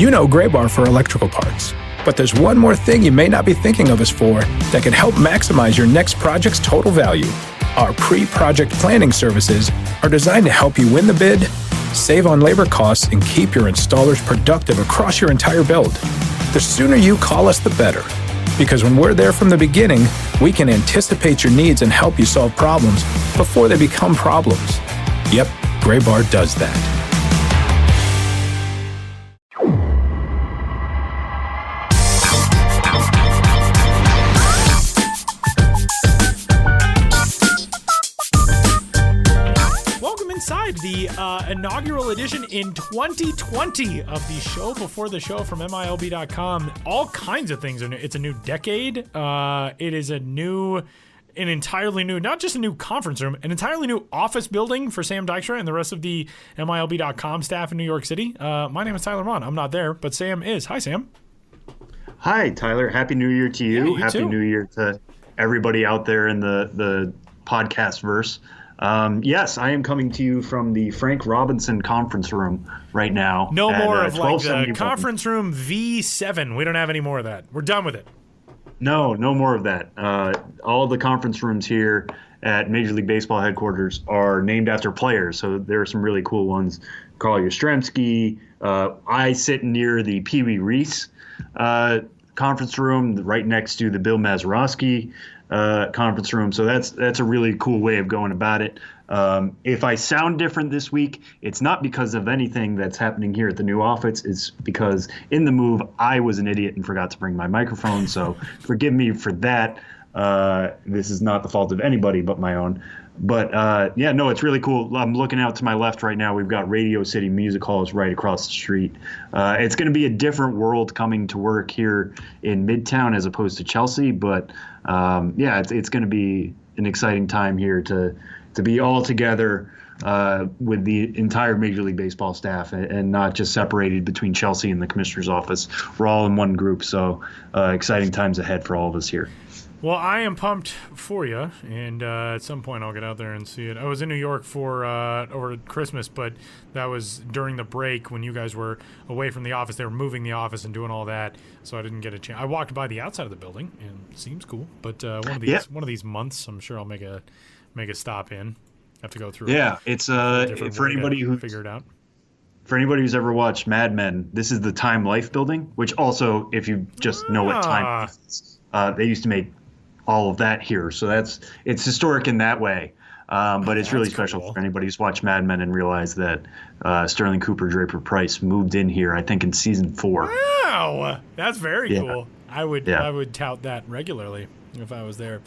You know Gray Bar for electrical parts, but there's one more thing you may not be thinking of us for that can help maximize your next project's total value. Our pre-project planning services are designed to help you win the bid, save on labor costs, and keep your installers productive across your entire build. The sooner you call us, the better. Because when we're there from the beginning, we can anticipate your needs and help you solve problems before they become problems. Yep, Gray Bar does that. Inside the inaugural edition in 2020 of the show before the show from MILB.com. All kinds of things are new. It's a new decade. It is an entirely new, not just a new conference room, an entirely new office building for Sam Dykstra and the rest of the MILB.com staff in New York City. My name is Tyler Mon. I'm not there, but Sam is. Hi, Sam. Hi, Tyler. Happy New Year to you. Yeah, Happy too. New Year to everybody out there in the podcast verse. Yes, I am coming to you from the Frank Robinson conference room right now. No at, more of like the 1271. conference room V7. We don't have any more of that. We're done with it. No more of that. All the conference rooms here at Major League Baseball headquarters are named after players. So there are some really cool ones. Carl Yastrzemski. I sit near the Pee Wee Reese conference room right next to the Bill Mazeroski conference room. So that's a really cool way of going about it. If I sound different this week, it's not because of anything that's happening here at the new office. It's because in the move, I was an idiot and forgot to bring my microphone. So forgive me for that. This is not the fault of anybody but my own. But yeah, no, it's really cool. I'm looking out to my left right now. We've got Radio City Music Halls right across the street. It's going to be a different world coming to work here in Midtown as opposed to Chelsea. But yeah, it's going to be an exciting time here to be all together with the entire Major League Baseball staff and not just separated between Chelsea and the commissioner's office. We're all in one group. So exciting times ahead for all of us here. Well, I am pumped for you, and at some point I'll get out there and see it. I was in New York for over Christmas, but that was during the break when you guys were away from the office. They were moving the office and doing all that, so I didn't get a chance. I walked by the outside of the building, and it seems cool. But one of these months, I'm sure I'll make a stop in. Have to go through. Yeah, it's for anybody who figure it out. For anybody who's ever watched Mad Men, this is the Time Life building, which also, if you just know what time is, they used to make all of that here. So it's historic in that way. But it's really special for anybody who's watched Mad Men and realized that Sterling Cooper Draper Price moved in here, I think, in season 4. Wow, that's very cool. I would tout that regularly if I was there.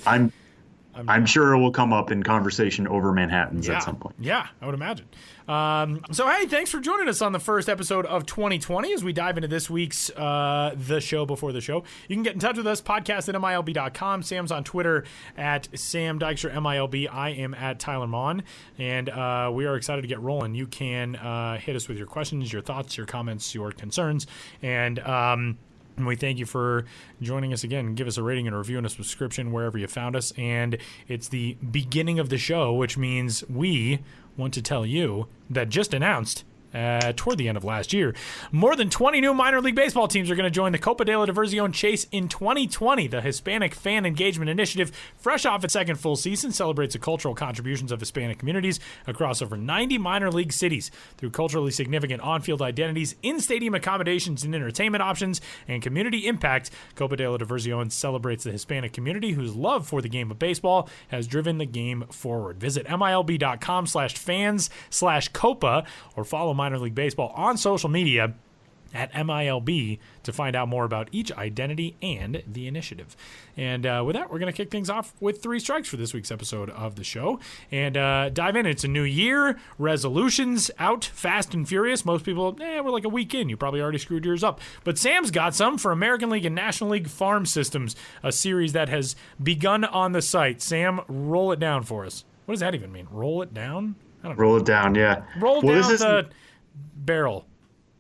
I'm sure it will come up in conversation over Manhattans at some point. Yeah, I would imagine. So, hey, thanks for joining us on the first episode of 2020 as we dive into this week's The Show Before the Show. You can get in touch with us, podcast at MILB.com. Sam's on Twitter at Sam Dykstra, MILB. I am at Tyler Mon, and we are excited to get rolling. You can hit us with your questions, your thoughts, your comments, your concerns, and we thank you for joining us again. Give us a rating and a review and a subscription wherever you found us. And it's the beginning of the show, which means we want to tell you that just announced toward the end of last year, more than 20 new minor league baseball teams are going to join the Copa de la Diversión Chase in 2020. The Hispanic Fan Engagement Initiative, fresh off its second full season, celebrates the cultural contributions of Hispanic communities across over 90 minor league cities through culturally significant on-field identities, in-stadium accommodations and entertainment options, and community impact. Copa de la Diversión celebrates the Hispanic community whose love for the game of baseball has driven the game forward. Visit MILB.com/fans/Copa or follow Minor League Baseball on social media at MILB to find out more about each identity and the initiative. And with that, we're going to kick things off with 3 strikes for this week's episode of the show and dive in. It's a new year, resolutions out fast and furious. Most people, we're like a week in. You probably already screwed yours up. But Sam's got some for American League and National League Farm Systems, a series that has begun on the site. Sam, roll it down for us. What does that even mean? Roll it down? I don't know. Roll it down, yeah. Roll down the barrel.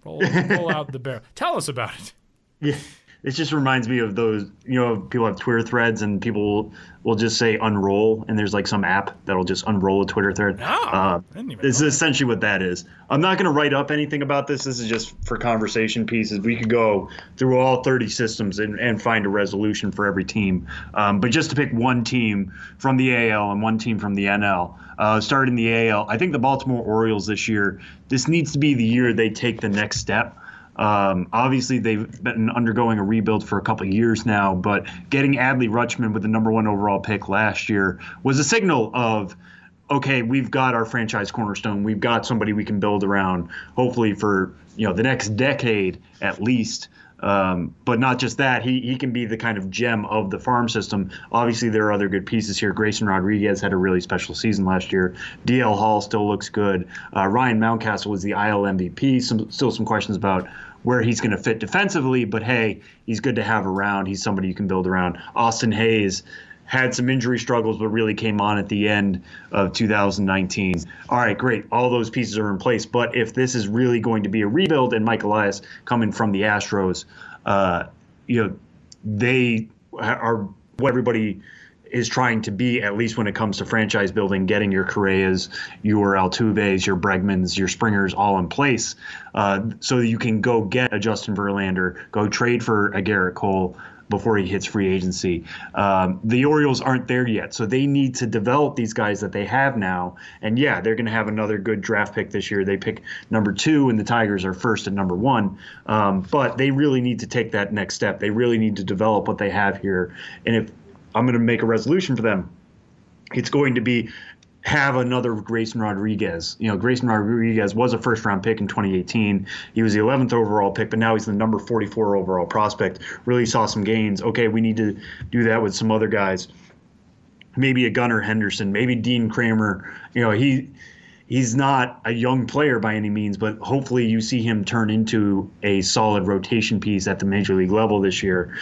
Roll out the barrel. Tell us about it. Yeah. it just reminds me of those, people have Twitter threads and people will just say unroll, and there's like some app that'll just unroll a Twitter thread. I didn't even This know is essentially what that is. I'm not going to write up anything about this. This is just for conversation pieces. We could go through all 30 systems and find a resolution for every team. But just to pick one team from the AL and one team from the NL, starting the AL, I think the Baltimore Orioles this year, this needs to be the year they take the next step. Obviously, they've been undergoing a rebuild for a couple of years now, but getting Adley Rutschman with the number 1 overall pick last year was a signal of, okay, we've got our franchise cornerstone. We've got somebody we can build around, hopefully for the next decade at least. But not just that, he can be the kind of gem of the farm system. Obviously, there are other good pieces here. Grayson Rodriguez had a really special season last year. DL Hall still looks good. Ryan Mountcastle was the IL MVP. Still some questions about where he's going to fit defensively, but hey, he's good to have around. He's somebody you can build around. Austin Hayes had some injury struggles, but really came on at the end of 2019. All right, great. All those pieces are in place. But if this is really going to be a rebuild, and Mike Elias coming from the Astros, they are what everybody is trying to be, at least when it comes to franchise building, getting your Correas, your Altuves, your Bregmans, your Springers all in place, so that you can go get a Justin Verlander, go trade for a Garrett Cole before he hits free agency. The Orioles aren't there yet, so they need to develop these guys that they have now. And yeah, they're going to have another good draft pick this year. They pick number 2, and the Tigers are first at number 1. But they really need to take that next step. They really need to develop what they have here. And if I'm going to make a resolution for them, it's going to be have another Grayson Rodriguez. Grayson Rodriguez was a first-round pick in 2018. He was the 11th overall pick, but now he's the number 44 overall prospect. Really saw some gains. Okay, we need to do that with some other guys. Maybe a Gunnar Henderson, maybe Dean Kramer. He's not a young player by any means, but hopefully you see him turn into a solid rotation piece at the major league level this year.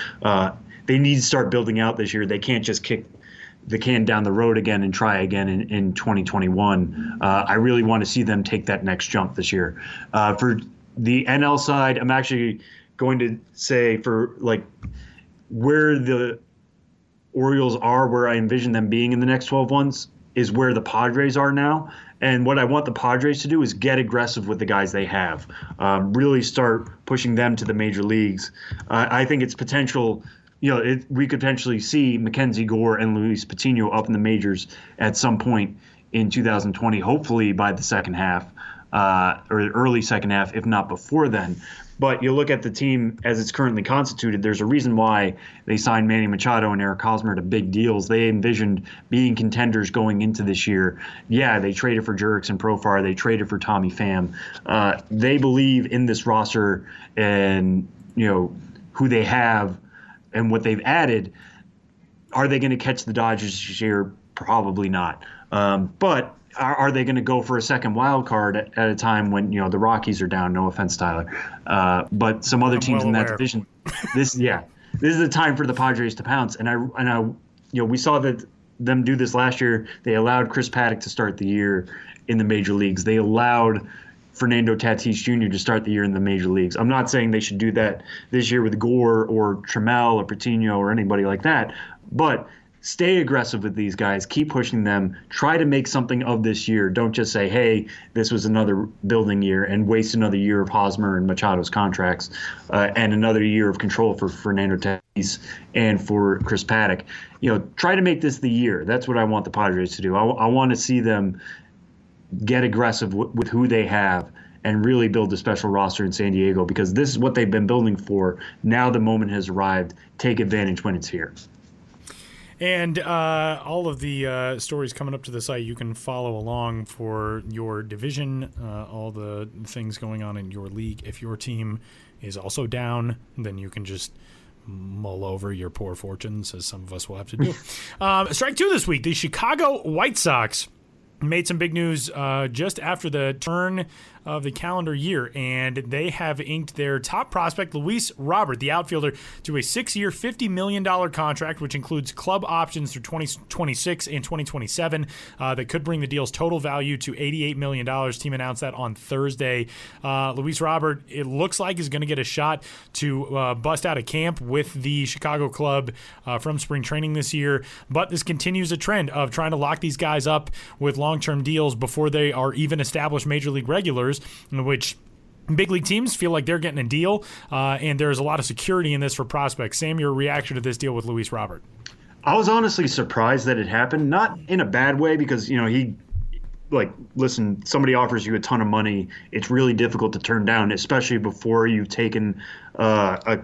They need to start building out this year. They can't just kick the can down the road again and try again in 2021. I really want to see them take that next jump this year. For the NL side, I'm actually going to say for like where the Orioles are, where I envision them being in the next 12 months, is where the Padres are now. And what I want the Padres to do is get aggressive with the guys they have, really start pushing them to the major leagues. I think it's potential. We could potentially see Mackenzie Gore and Luis Patino up in the majors at some point in 2020, hopefully by the second half or early second half, if not before then. But you look at the team as it's currently constituted, there's a reason why they signed Manny Machado and Eric Hosmer to big deals. They envisioned being contenders going into this year. Yeah, they traded for Jurickson Profar. They traded for Tommy Pham. They believe in this roster and, who they have and what they've added. Are they going to catch the Dodgers this year? Probably not. But are they going to go for a second wild card at a time when the Rockies are down? No offense, Tyler, but some other teams in that division. This is the time for the Padres to pounce. And we saw that them do this last year. They allowed Chris Paddock to start the year in the major leagues. They allowed Fernando Tatis Jr. to start the year in the major leagues. I'm not saying they should do that this year with Gore or Trammell or Patino or anybody like that, but stay aggressive with these guys. Keep pushing them. Try to make something of this year. Don't just say, hey, this was another building year and waste another year of Hosmer and Machado's contracts and another year of control for Fernando Tatis and for Chris Paddock. Try to make this the year. That's what I want the Padres to do. I want to see them get aggressive with who they have and really build a special roster in San Diego, because this is what they've been building for. Now the moment has arrived. Take advantage when it's here. And all of the stories coming up to the site, you can follow along for your division, all the things going on in your league. If your team is also down, then you can just mull over your poor fortunes, as some of us will have to do. Strike 2 this week, the Chicago White Sox made some big news just after the turn of the calendar year, and they have inked their top prospect, Luis Robert, the outfielder, to a 6-year, $50 million contract, which includes club options through 2026 and 2027 that could bring the deal's total value to $88 million. Team announced that on Thursday. Luis Robert, it looks like, is going to get a shot to bust out of camp with the Chicago club from spring training this year, but this continues a trend of trying to lock these guys up with long-term deals before they are even established major league regulars, in which big league teams feel like they're getting a deal, and there's a lot of security in this for prospects. Sam, your reaction to this deal with Luis Robert? I was honestly surprised that it happened, not in a bad way, because, listen, somebody offers you a ton of money, it's really difficult to turn down, especially before you've taken a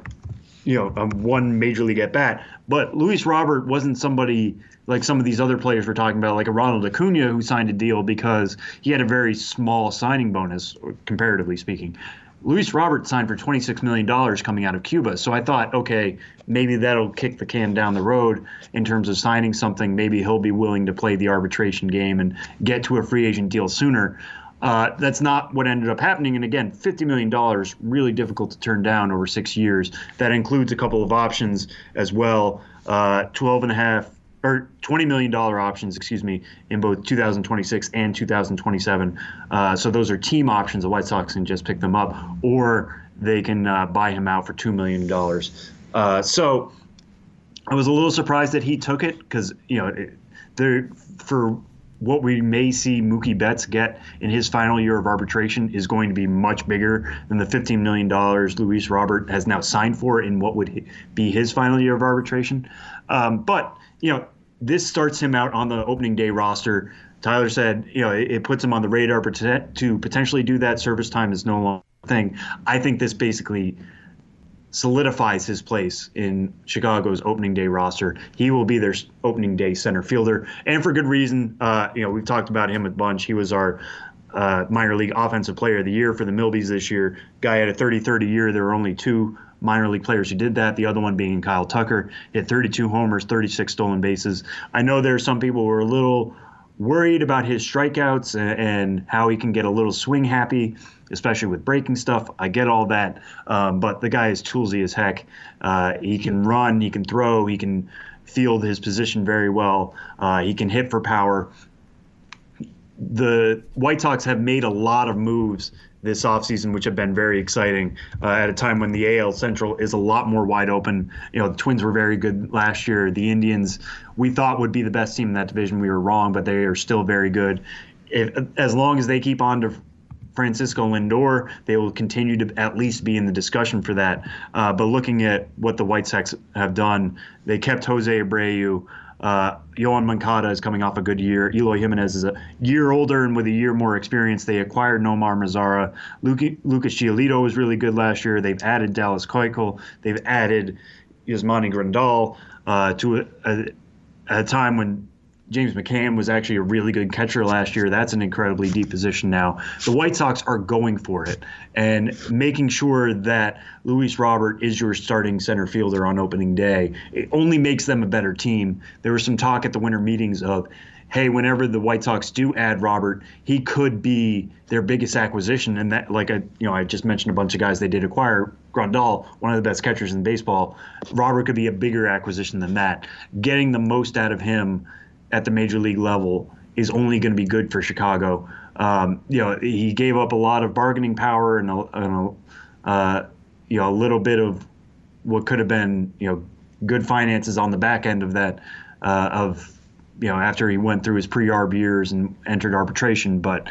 one major league at bat. But Luis Robert wasn't somebody like some of these other players we're talking about, like a Ronald Acuna, who signed a deal because he had a very small signing bonus, comparatively speaking. Luis Robert signed for $26 million coming out of Cuba. So I thought, okay, maybe that'll kick the can down the road in terms of signing something. Maybe he'll be willing to play the arbitration game and get to a free agent deal sooner. That's not what ended up happening. And again, $50 million, really difficult to turn down over 6 years. That includes a couple of options as well, $20 million options, in both 2026 and 2027. So those are team options. The White Sox can just pick them up, or they can buy him out for $2 million. So I was a little surprised that he took it, because for what we may see Mookie Betts get in his final year of arbitration is going to be much bigger than the $15 million Luis Robert has now signed for in what would be his final year of arbitration. But this starts him out on the opening day roster. Tyler said, it puts him on the radar to potentially do that. Service time is no longer a thing. I think this basically solidifies his place in Chicago's opening day roster. He will be their opening day center fielder, and for good reason. We've talked about him a bunch. He was our minor league offensive player of the year for the Milbies this year. Guy had a 30-30 year. There were only two minor league players who did that, the other one being Kyle Tucker. He had 32 homers, 36 stolen bases. I know there are some people who are a little worried about his strikeouts and how he can get a little swing happy, especially with breaking stuff. I get all that, but the guy is toolsy as heck. He can run, he can throw, he can field his position very well. He can hit for power. The White Sox have made a lot of moves this offseason, which have been very exciting at a time when the AL Central is a lot more wide open. The Twins were very good last year. The Indians, we thought, would be the best team in that division. We were wrong, but they are still very good. As long as they keep on to Francisco Lindor, they will continue to at least be in the discussion for that. But looking at what the White Sox have done, they kept Jose Abreu. Yohan Moncada is coming off a good year. Eloy Jimenez is a year older and with a year more experience. They acquired Nomar Mazara. Lucas Giolito was really good last year. They've added Dallas Keuchel. They've added Yasmani Grandal to a time when James McCann was actually a really good catcher last year. That's an incredibly deep position now. The White Sox are going for it and making sure that Luis Robert is your starting center fielder on opening day. It only makes them a better team. There was some talk at the winter meetings of, hey, whenever the White Sox do add Robert, he could be their biggest acquisition. And that, I just mentioned a bunch of guys they did acquire. Grandal, one of the best catchers in baseball. Robert could be a bigger acquisition than that. Getting the most out of him at the major league level is only going to be good for Chicago. He gave up a lot of bargaining power and a little bit of what could have been, good finances on the back end of that, after he went through his pre-arb years and entered arbitration. But,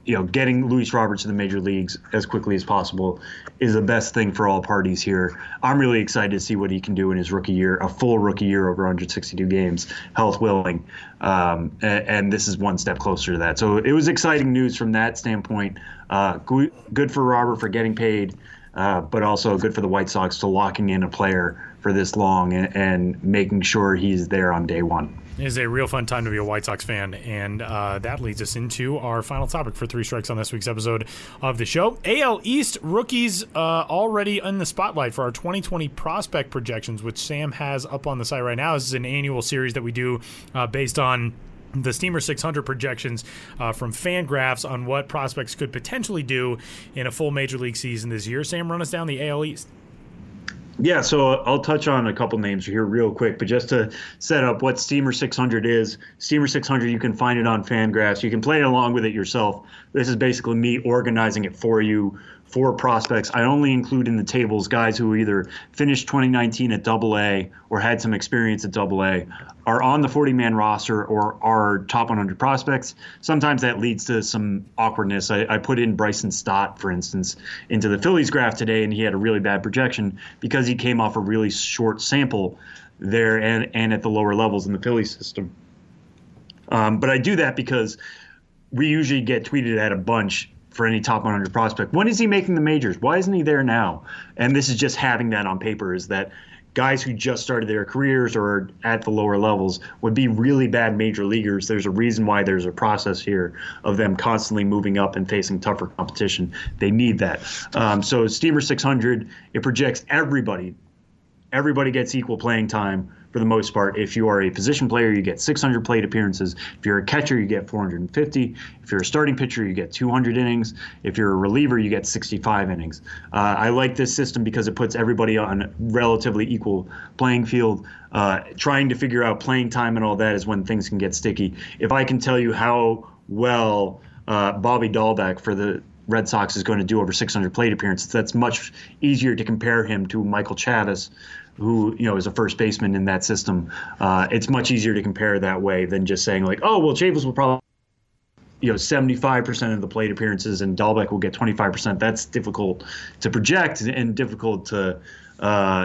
getting Luis Robert to the major leagues as quickly as possible is the best thing for all parties here. I'm really excited to see what he can do in his rookie year, a full rookie year over 162 games, health willing. And this is one step closer to that. So it was exciting news from that standpoint. Good for Robert for getting paid, but also good for the White Sox to locking in a player for this long and making sure he's there on day one. It is a real fun time to be a White Sox fan, and that leads us into our final topic for Three Strikes on this week's episode of the show. AL East rookies already in the spotlight for our 2020 prospect projections, which Sam has up on the site right now. This is an annual series that we do based on the Steamer 600 projections from Fangraphs on what prospects could potentially do in a full Major League season this year. Sam, run us down the AL East. Yeah, so I'll touch on a couple names here real quick, but just to set up what Steamer 600 is, Steamer 600, you can find it on Fangraphs. You can play along with it yourself. This is basically me organizing it for you for prospects. I only include in the tables guys who either finished 2019 at AA or had some experience at AA, are on the 40-man roster, or are top 100 prospects. Sometimes that leads to some awkwardness. I put in Bryson Stott, for instance, into the Phillies graph today, and he had a really bad projection because he came off a really short sample there and at the lower levels in the Phillies system. But I do that because we usually get tweeted at a bunch for any top 100 prospect. When is he making the majors? Why isn't he there now? And this is just having that on paper, is that guys who just started their careers or at the lower levels would be really bad major leaguers. There's a reason why there's a process here of them constantly moving up and facing tougher competition. They need that. So Steamer 600, it projects everybody. Everybody gets equal playing time for the most part. If you are a position player, you get 600 plate appearances. If you're a catcher, you get 450. If you're a starting pitcher, you get 200 innings. If you're a reliever, you get 65 innings. I like this system because it puts everybody on relatively equal playing field. Trying to figure out playing time and all that is when things can get sticky. If I can tell you how well Bobby Dahlbeck for the Red Sox is going to do over 600 plate appearances, that's much easier to compare him to Michael Chavis, who is a first baseman in that system. It's much easier to compare that way than just saying like, oh, well, Chavis will probably 75% of the plate appearances and Dahlbeck will get 25%. That's difficult to project and difficult to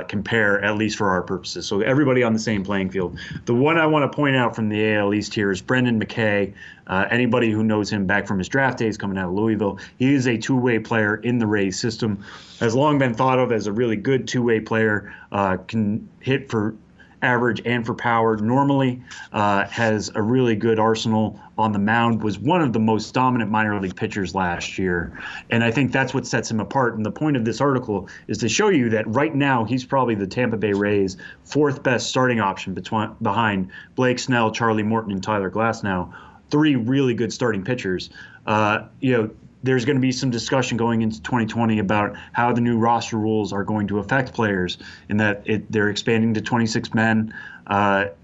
compare, at least for our purposes. So everybody on the same playing field. The one I want to point out from the AL East here is Brendan McKay. Anybody who knows him back from his draft days coming out of Louisville, he is a two-way player in the Rays system. Has long been thought of as a really good two-way player. Can hit for average and for power normally, has a really good arsenal on the mound, was one of the most dominant minor league pitchers last year. And I think that's what sets him apart. And the point of this article is to show you that right now he's probably the Tampa Bay Rays' fourth best starting option behind Blake Snell, Charlie Morton, and Tyler Glasnow. Three really good starting pitchers. There's going to be some discussion going into 2020 about how the new roster rules are going to affect players, in that they're expanding to 26 men.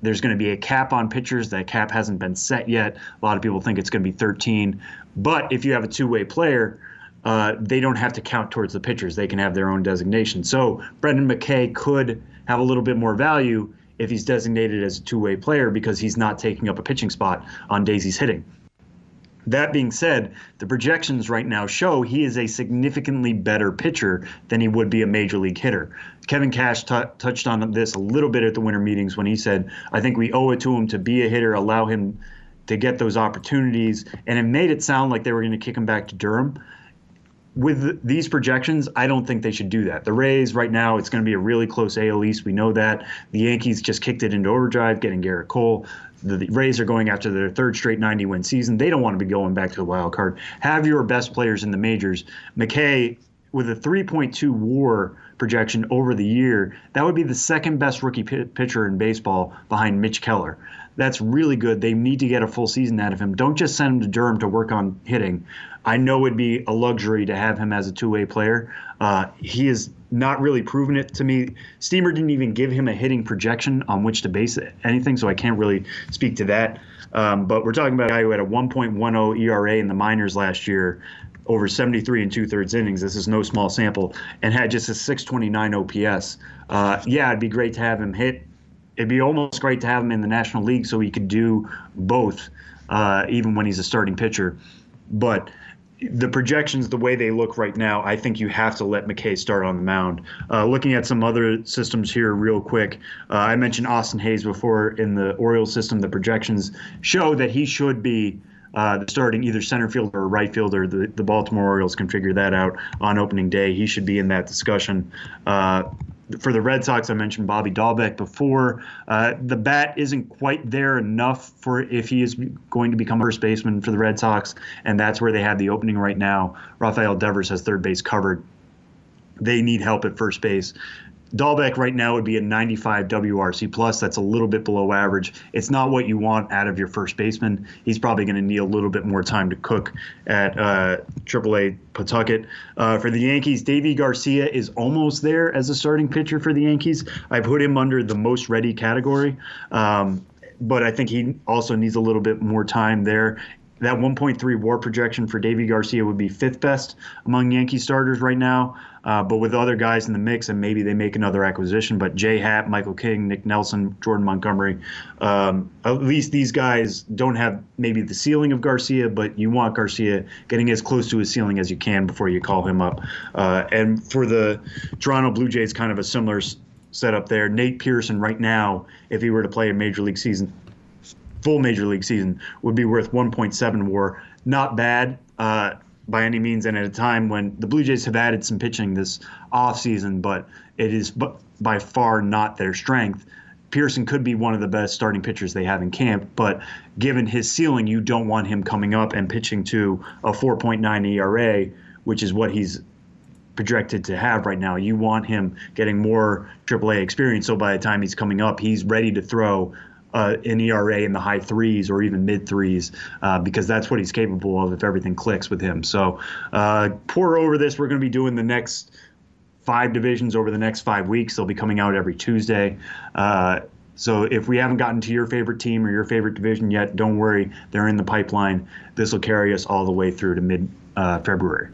There's going to be a cap on pitchers. That cap hasn't been set yet. A lot of people think it's going to be 13. But if you have a two-way player, they don't have to count towards the pitchers. They can have their own designation. So Brendan McKay could have a little bit more value if he's designated as a two-way player because he's not taking up a pitching spot on days he's hitting. That being said, the projections right now show he is a significantly better pitcher than he would be a major league hitter. Kevin Cash touched on this a little bit at the winter meetings when he said, I think we owe it to him to be a hitter, allow him to get those opportunities. And it made it sound like they were going to kick him back to Durham. With these projections, I don't think they should do that. The Rays right now, it's going to be a really close AL East. We know that. The Yankees just kicked it into overdrive, getting Garrett Cole. The Rays are going after their third straight 90-win season. They don't want to be going back to the wild card. Have your best players in the majors. McKay, with a 3.2 WAR projection over the year, that would be the second best rookie pitcher in baseball behind Mitch Keller. That's really good. They need to get a full season out of him. Don't just send him to Durham to work on hitting. I know it'd be a luxury to have him as a two-way player. He has not really proven it to me. Steamer didn't even give him a hitting projection on which to base anything, so I can't really speak to that. But we're talking about a guy who had a 1.10 ERA in the minors last year, over 73 and 2/3 innings. This is no small sample, and had just a 629 OPS. It'd be great to have him hit. It'd be almost great to have him in the National League so he could do both, even when he's a starting pitcher. But the projections, the way they look right now, I think you have to let McKay start on the mound. Looking at some other systems here real quick, I mentioned Austin Hayes before in the Orioles system. The projections show that he should be starting either center fielder or right fielder. The Baltimore Orioles can figure that out on opening day. He should be in that discussion. For the Red Sox, I mentioned Bobby Dahlbeck before. The bat isn't quite there enough for if he is going to become a first baseman for the Red Sox, and that's where they have the opening right now. Rafael Devers has third base covered. They need help at first base. Dahlbeck right now would be a 95 WRC plus. That's a little bit below average. It's not what you want out of your first baseman. He's probably going to need a little bit more time to cook at AAA Pawtucket. For the Yankees, Davy Garcia is almost there as a starting pitcher for the Yankees. I put him under the most ready category, but I think he also needs a little bit more time there. That 1.3 WAR projection for Davy Garcia would be fifth best among Yankee starters right now. But with other guys in the mix, and maybe they make another acquisition, but Jay Happ, Michael King, Nick Nelson, Jordan Montgomery, at least these guys don't have maybe the ceiling of Garcia, but you want Garcia getting as close to his ceiling as you can before you call him up. And for the Toronto Blue Jays, kind of a similar setup there. Nate Pearson right now, if he were to play a full major league season, would be worth 1.7 WAR. Not bad by any means, and at a time when the Blue Jays have added some pitching this offseason, but it is by far not their strength. Pearson could be one of the best starting pitchers they have in camp, but given his ceiling, you don't want him coming up and pitching to a 4.9 ERA, which is what he's projected to have right now. You want him getting more AAA experience, so by the time he's coming up, he's ready to throw an ERA in the high threes or even mid threes, because that's what he's capable of if everything clicks with him. So pour over this. We're going to be doing the next 5 divisions over the next 5 weeks. They'll be coming out every Tuesday. So if we haven't gotten to your favorite team or your favorite division yet, don't worry. They're in the pipeline. This will carry us all the way through to mid-February.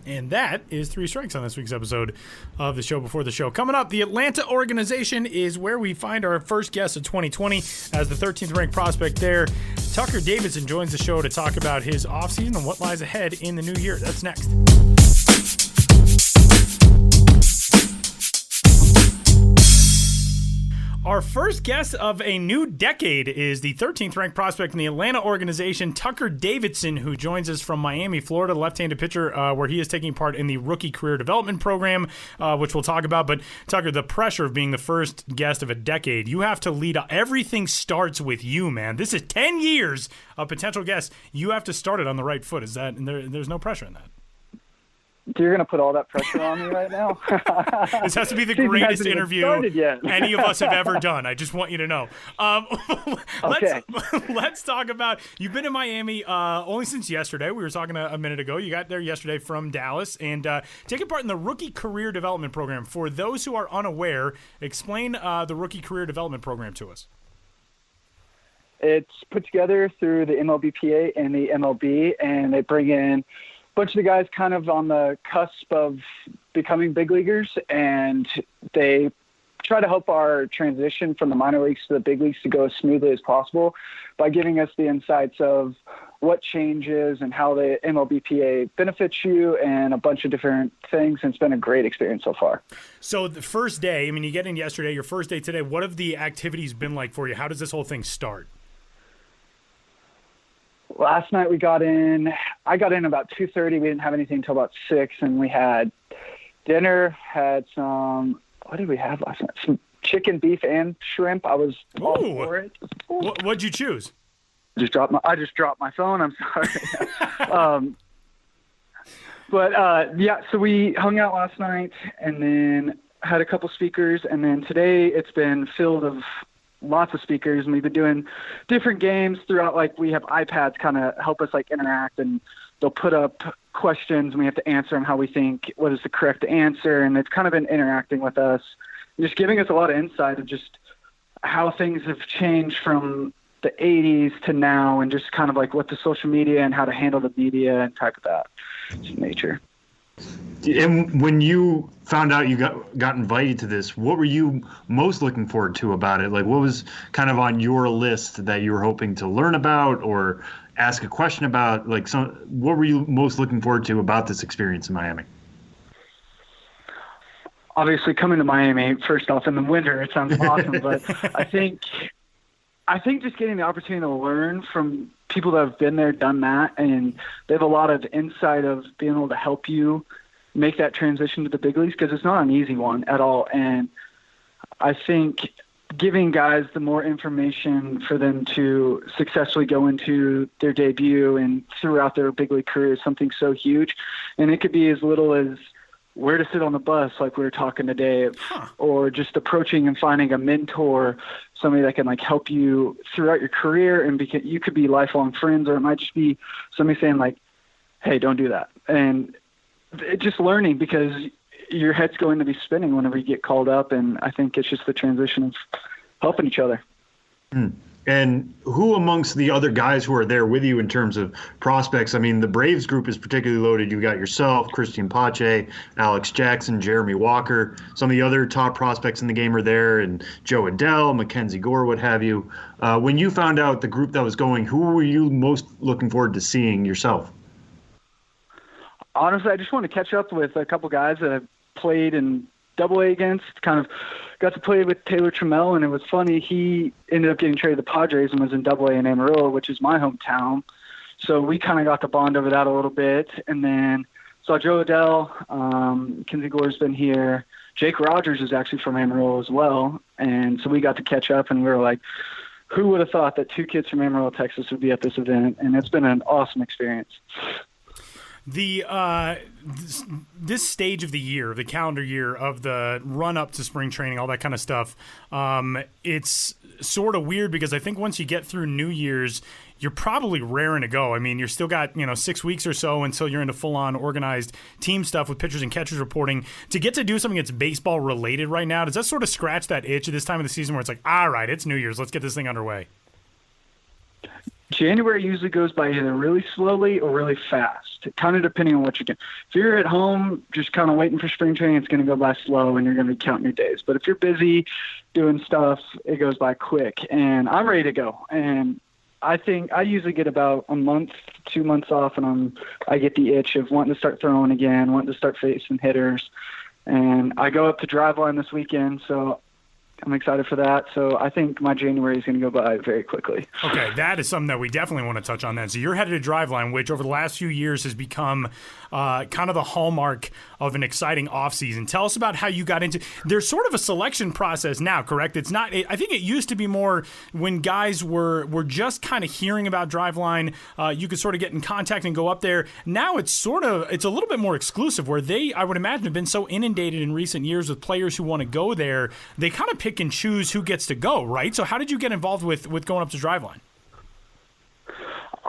And that is 3 strikes on this week's episode of the show before the show. Coming up, the Atlanta organization is where we find our first guest of 2020 as the 13th ranked prospect there. Tucker Davidson joins the show to talk about his offseason and what lies ahead in the new year. That's next. Our first guest of a new decade is the 13th ranked prospect in the Atlanta organization, Tucker Davidson, who joins us from Miami, Florida, left-handed pitcher, where he is taking part in the rookie career development program, which we'll talk about. But Tucker, the pressure of being the first guest of a decade, you have to lead. Everything starts with you, man. This is 10 years of potential guests. You have to start it on the right foot. Is that? And there's no pressure in that. You're going to put all that pressure on me right now? This has to be the greatest interview any of us have ever done. I just want you to know. Okay. Let's talk about, you've been in Miami only since yesterday. We were talking a minute ago. You got there yesterday from Dallas and taking part in the Rookie Career Development Program. For those who are unaware, explain the Rookie Career Development Program to us. It's put together through the MLBPA and the MLB, and they bring in bunch of the guys kind of on the cusp of becoming big leaguers, and they try to help our transition from the minor leagues to the big leagues to go as smoothly as possible by giving us the insights of what changes and how the MLBPA benefits you and a bunch of different things. And it's been a great experience so far. So the first day, I mean, you get in yesterday, your first day today, what have the activities been like for you? How does this whole thing start? Last night I got in about 2:30. We didn't have anything until about 6, and we had dinner, had some, what did we have last night? Some chicken, beef, and shrimp. I was all for it. What'd you choose? I just dropped my phone. I'm sorry. So we hung out last night and then had a couple speakers, and then today it's been filled of lots of speakers, and we've been doing different games throughout. Like, we have iPads kind of help us like interact, and they'll put up questions and we have to answer them how we think, what is the correct answer. And it's kind of been interacting with us, just giving us a lot of insight of just how things have changed from the 80s to now, and just kind of like what the social media and how to handle the media and type of that nature. And when you found out you got invited to this, what were you most looking forward to about it? Like, what was kind of on your list that you were hoping to learn about or ask a question about? Like, what were you most looking forward to about this experience in Miami? Obviously, coming to Miami, first off, in the winter, it sounds awesome. But I think just getting the opportunity to learn from people that have been there, done that, and they have a lot of insight of being able to help you make that transition to the big leagues, because it's not an easy one at all. And I think giving guys the more information for them to successfully go into their debut and throughout their big league career is something so huge. And it could be as little as where to sit on the bus, like we were talking today, or just approaching and finding a mentor, somebody that can like help you throughout your career, and you could be lifelong friends, or it might just be somebody saying like, hey, don't do that. And just learning, because your head's going to be spinning whenever you get called up. And I think it's just the transition of helping each other. And who amongst the other guys who are there with you in terms of prospects? I mean, the Braves group is particularly loaded. You got yourself, Christian Pache, Alex Jackson, Jeremy Walker. Some of the other top prospects in the game are there, and Joe Adell, Mackenzie Gore, what have you. When you found out the group that was going, who were you most looking forward to seeing yourself? Honestly, I just want to catch up with a couple guys that I've played in Double A against. Kind of got to play with Taylor Trammell, and it was funny. He ended up getting traded to the Padres and was in Double A in Amarillo, which is my hometown. So we kind of got to bond over that a little bit. And then saw Joe Adell, Kinsey Gore's been here. Jake Rogers is actually from Amarillo as well. And so we got to catch up, and we were like, who would have thought that two kids from Amarillo, Texas would be at this event? And it's been an awesome experience. This stage of the year, the calendar year of the run up to spring training, all that kind of stuff, it's sort of weird because I think once you get through New Year's, you're probably raring to go. I mean, you're still got 6 weeks or so until you're into full-on organized team stuff with pitchers and catchers reporting. To get to do something that's baseball related right now, does that sort of scratch that itch at this time of the season where it's like, all right, it's New Year's, let's get this thing underway? January usually goes by either really slowly or really fast, kind of depending on what you can. If you're at home just kind of waiting for spring training, it's going to go by slow and you're going to be counting your days. But if you're busy doing stuff, it goes by quick. And I'm ready to go. And I think I usually get about a month, 2 months off, and I get the itch of wanting to start throwing again, wanting to start facing hitters. And I go up to Driveline this weekend, so I'm excited for that. So I think my January is going to go by very quickly. Okay, that is something that we definitely want to touch on then. So you're headed to Driveline, which over the last few years has become kind of the hallmark of an exciting offseason. Tell us about how you got into – there's sort of a selection process now, correct? It's not – I think it used to be more when guys were just kind of hearing about Driveline, you could sort of get in contact and go up there. Now it's a little bit more exclusive where they, I would imagine, have been so inundated in recent years with players who want to go there. They kind of pick and choose who gets to go, right? So how did you get involved with going up to Driveline?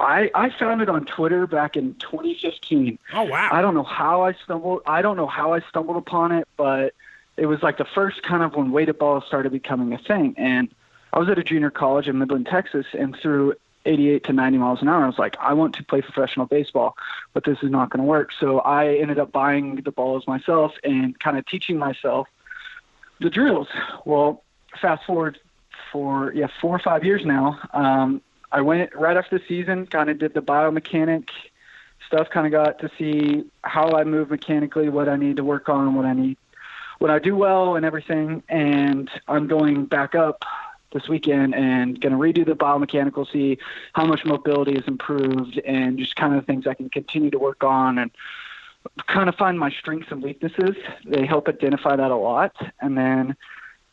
I found it on Twitter back in 2015. Oh wow! I don't know how I stumbled upon it, but it was like the first kind of when weighted ball started becoming a thing. And I was at a junior college in Midland, Texas, and through 88 to 90 miles an hour, I was like, I want to play professional baseball, but this is not going to work. So I ended up buying the balls myself and kind of teaching myself the drills. Well, fast forward for 4 or 5 years now. I went right after the season, kind of did the biomechanic stuff, kind of got to see how I move mechanically, what I need to work on, what I do well and everything. And I'm going back up this weekend and going to redo the biomechanical, see how much mobility is improved and just kind of things I can continue to work on and kind of find my strengths and weaknesses. They help identify that a lot. And then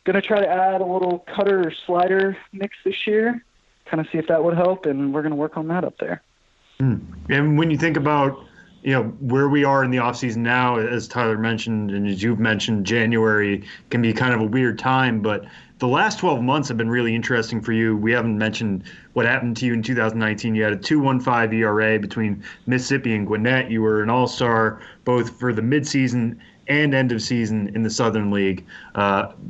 going to try to add a little cutter or slider mix this year, kind of see if that would help, and we're going to work on that up there. And when you think about, where we are in the offseason now, as Tyler mentioned and as you've mentioned, January can be kind of a weird time, but the last 12 months have been really interesting for you. We haven't mentioned what happened to you in 2019. You had a 2.15 ERA between Mississippi and Gwinnett. You were an all-star both for the midseason and end of season in the Southern League.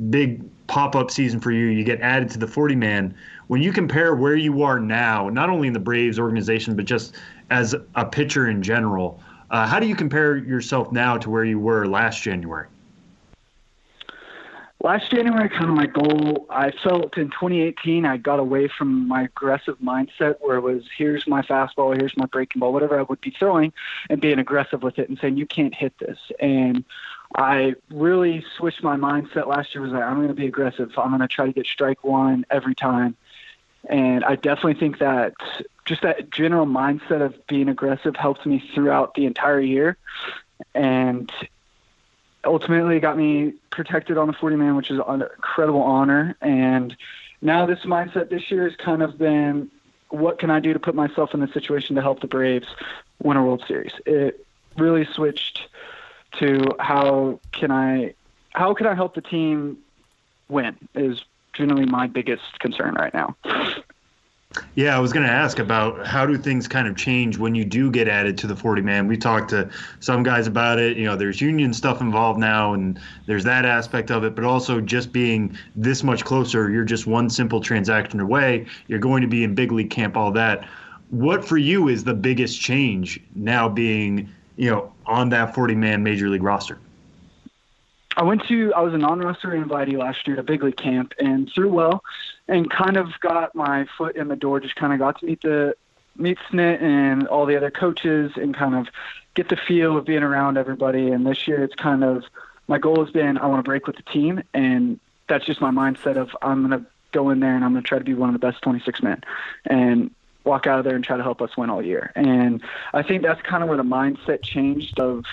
Big pop-up season for you. You get added to the 40-man. When you compare where you are now, not only in the Braves organization, but just as a pitcher in general, how do you compare yourself now to where you were last January? Last January, kind of my goal, I felt in 2018, I got away from my aggressive mindset where it was, here's my fastball, here's my breaking ball, whatever I would be throwing, and being aggressive with it and saying, you can't hit this. And I really switched my mindset last year. Was like, I'm going to be aggressive. I'm going to try to get strike one every time. And I definitely think that just that general mindset of being aggressive helped me throughout the entire year. And ultimately it got me protected on the 40-man, which is an incredible honor. And now this mindset this year has kind of been, what can I do to put myself in the situation to help the Braves win a World Series? It really switched to how can I help the team win is generally my biggest concern right now. Yeah, I was going to ask about how do things kind of change when you do get added to the 40-man. We talked to some guys about it. There's union stuff involved now, and there's that aspect of it, but also just being this much closer, you're just one simple transaction away. You're going to be in big league camp, all that. What for you is the biggest change now being, on that 40-man major league roster? I was a non-roster invitee last year to big league camp and threw well and kind of got my foot in the door, just kind of got to meet Snit and all the other coaches and kind of get the feel of being around everybody. And this year it's kind of, my goal has been, I want to break with the team. And that's just my mindset of I'm going to go in there and I'm going to try to be one of the best 26 men and walk out of there and try to help us win all year. And I think that's kind of where the mindset changed of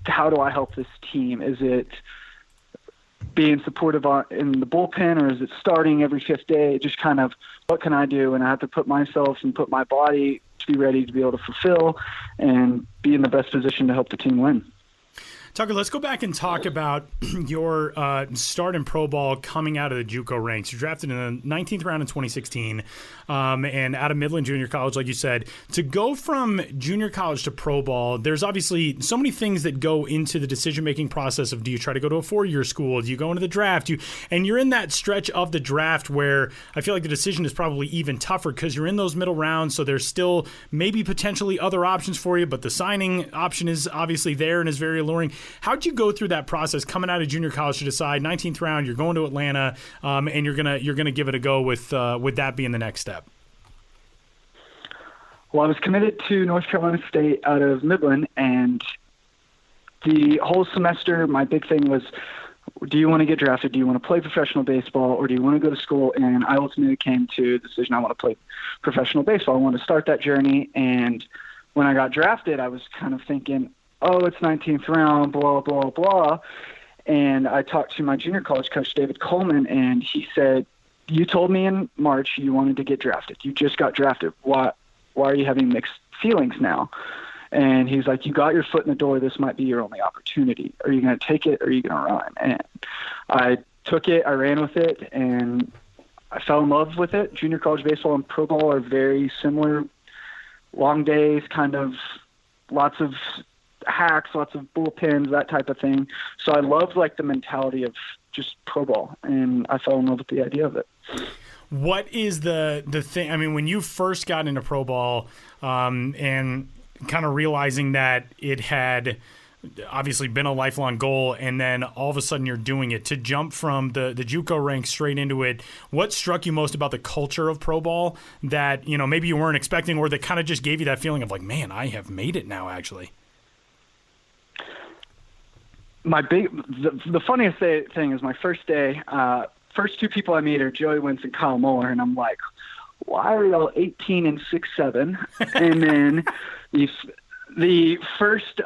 how do I help this team? Is it being supportive in the bullpen, or is it starting every fifth day? Just kind of what can I do? And I have to put myself and put my body to be ready to be able to fulfill and be in the best position to help the team win. Tucker, let's go back and talk about your start in pro ball coming out of the JUCO ranks. You drafted in the 19th round in 2016 and out of Midland Junior College, like you said. To go from junior college to pro ball, there's obviously so many things that go into the decision-making process of do you try to go to a four-year school? Do you go into the draft? And you're in that stretch of the draft where I feel like the decision is probably even tougher because you're in those middle rounds, so there's still maybe potentially other options for you, but the signing option is obviously there and is very alluring. How'd you go through that process coming out of junior college to decide 19th round you're going to Atlanta and you're gonna give it a go with that being the next step? Well, I was committed to North Carolina State out of Midland, and the whole semester my big thing was, do you want to get drafted? Do you want to play professional baseball, or do you want to go to school? And I ultimately came to the decision I want to play professional baseball. I want to start that journey, and when I got drafted, I was kind of thinking, oh, it's 19th round, blah, blah, blah. And I talked to my junior college coach, David Coleman, and he said, you told me in March you wanted to get drafted. You just got drafted. Why are you having mixed feelings now? And he's like, you got your foot in the door. This might be your only opportunity. Are you going to take it or are you going to run? And I took it. I ran with it, and I fell in love with it. Junior college baseball and pro ball are very similar. Long days, kind of lots of hacks, lots of bullpens, that type of thing. So I loved the mentality of just pro ball, and I fell in love with the idea of it. What is the thing? I mean, when you first got into pro ball and kind of realizing that it had obviously been a lifelong goal, and then all of a sudden you're doing it, to jump from the JUCO ranks straight into it, what struck you most about the culture of pro ball that, maybe you weren't expecting, or that kind of just gave you that feeling of man, I have made it now, actually? The funniest thing is my first day, first two people I meet are Joey Wentz and Kyle Muller, and I'm like, why are y'all 18 and 6'7"? And then the first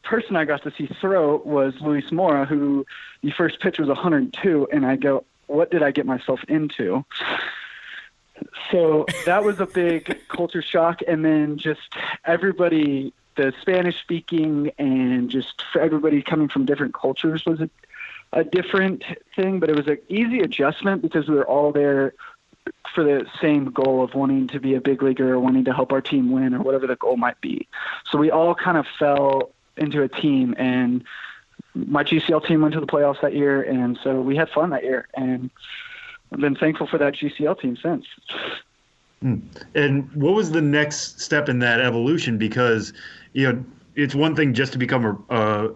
person I got to see throw was Luis Mora, who the first pitch was 102, and I go, what did I get myself into? So that was a big culture shock, and then just everybody, the Spanish speaking, and just for everybody coming from different cultures was a different thing, but it was an easy adjustment because we were all there for the same goal of wanting to be a big leaguer or wanting to help our team win or whatever the goal might be. So we all kind of fell into a team, and my GCL team went to the playoffs that year, and so we had fun that year, and I've been thankful for that GCL team since. And what was the next step in that evolution? Because, it's one thing just to become a